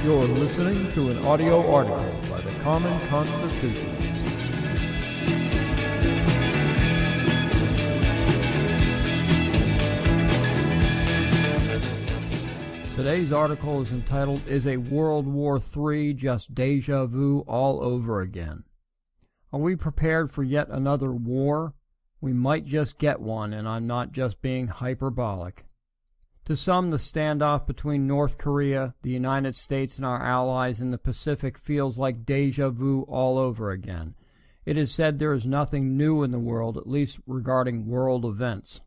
You're listening to an audio article by the Common Constitutionalist. Today's article is entitled, "Is a World War III Just Deja Vu All Over Again?" Are we prepared for yet another war? We might just get one, and I'm not just being hyperbolic. To some, the standoff between North Korea, the United States, and our allies in the Pacific feels like deja vu all over again. It is said there is nothing new in the world, at least regarding world events.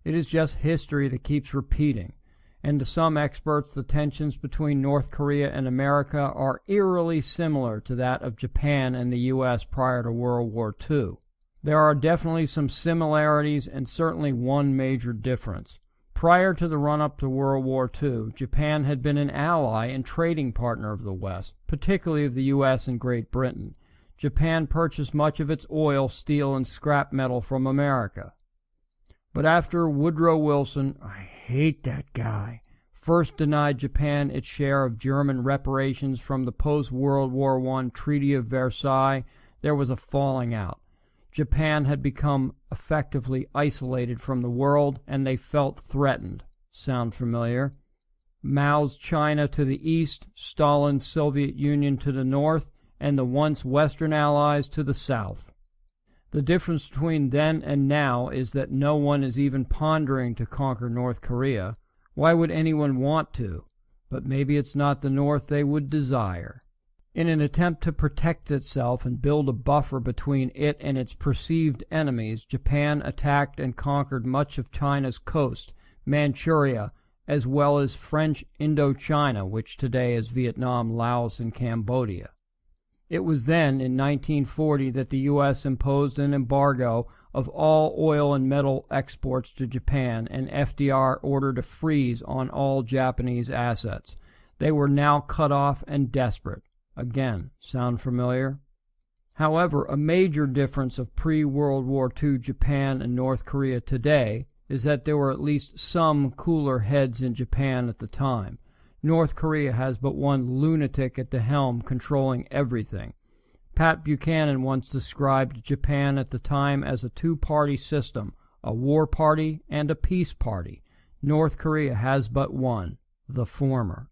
It is just history that keeps repeating. And to some experts, the tensions between North Korea and America are eerily similar to that of Japan and the U.S. prior to World War II. There are definitely some similarities and certainly one major difference. Prior to the run-up to World War II, Japan had been an ally and trading partner of the West, particularly of the U.S. and Great Britain. Japan purchased much of its oil, steel, and scrap metal from America. But after Woodrow Wilson, I hate that guy, first denied Japan its share of German reparations from the post-World War I Treaty of Versailles, there was a falling out. Japan had become effectively isolated from the world, and they felt threatened. Sound familiar? Mao's China to the east, Stalin's Soviet Union to the north, and the once Western allies to the south. The difference between then and now is that no one is even pondering to conquer North Korea. Why would anyone want to? But maybe it's not the North they would desire. In an attempt to protect itself and build a buffer between it and its perceived enemies, Japan attacked and conquered much of China's coast, Manchuria, as well as French Indochina, which today is Vietnam, Laos, and Cambodia. It was then, in 1940, that the U.S. imposed an embargo of all oil and metal exports to Japan, and FDR ordered a freeze on all Japanese assets. They were now cut off and desperate. Again, sound familiar? However, a major difference of pre-World War II Japan and North Korea today is that there were at least some cooler heads in Japan at the time. North Korea has but one lunatic at the helm controlling everything. Pat Buchanan once described Japan at the time as a two-party system, a war party and a peace party. North Korea has but one, the former.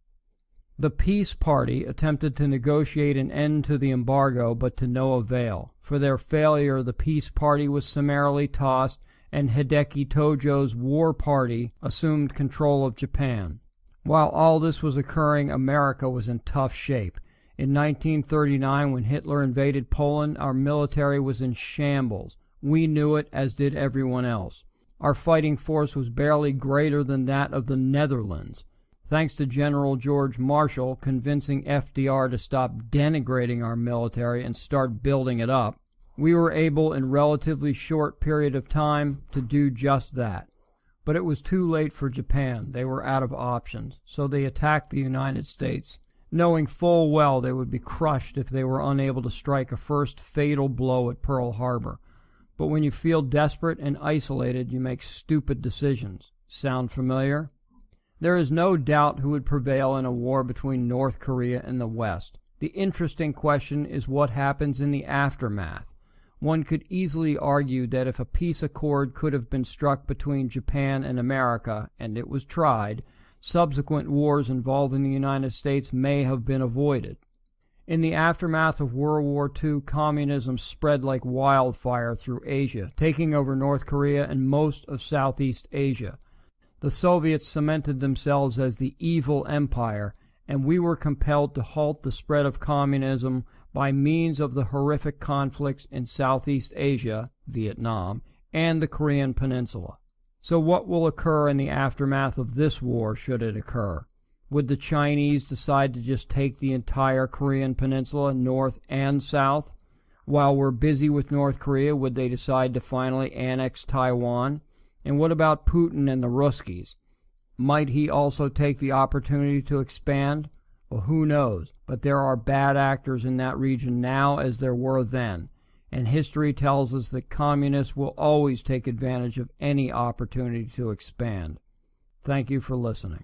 The Peace Party attempted to negotiate an end to the embargo, but to no avail. For their failure, the Peace Party was summarily tossed, and Hideki Tojo's War Party assumed control of Japan. While all this was occurring, America was in tough shape. In 1939, when Hitler invaded Poland, our military was in shambles. We knew it, as did everyone else. Our fighting force was barely greater than that of the Netherlands. Thanks to General George Marshall convincing FDR to stop denigrating our military and start building it up, we were able in a relatively short period of time to do just that. But it was too late for Japan. They were out of options, so they attacked the United States, knowing full well they would be crushed if they were unable to strike a first fatal blow at Pearl Harbor. But when you feel desperate and isolated, you make stupid decisions. Sound familiar? There is no doubt who would prevail in a war between North Korea and the West. The interesting question is what happens in the aftermath. One could easily argue that if a peace accord could have been struck between Japan and America, and it was tried, subsequent wars involving the United States may have been avoided. In the aftermath of World War II, communism spread like wildfire through Asia, taking over North Korea and most of Southeast Asia. The Soviets cemented themselves as the evil empire, and we were compelled to halt the spread of communism by means of the horrific conflicts in Southeast Asia, Vietnam, and the Korean Peninsula. So what will occur in the aftermath of this war, should it occur? Would the Chinese decide to just take the entire Korean Peninsula, north and south? While we're busy with North Korea, would they decide to finally annex Taiwan? And what about Putin and the Ruskies? Might he also take the opportunity to expand? Well, who knows? But there are bad actors in that region now as there were then. And history tells us that communists will always take advantage of any opportunity to expand. Thank you for listening.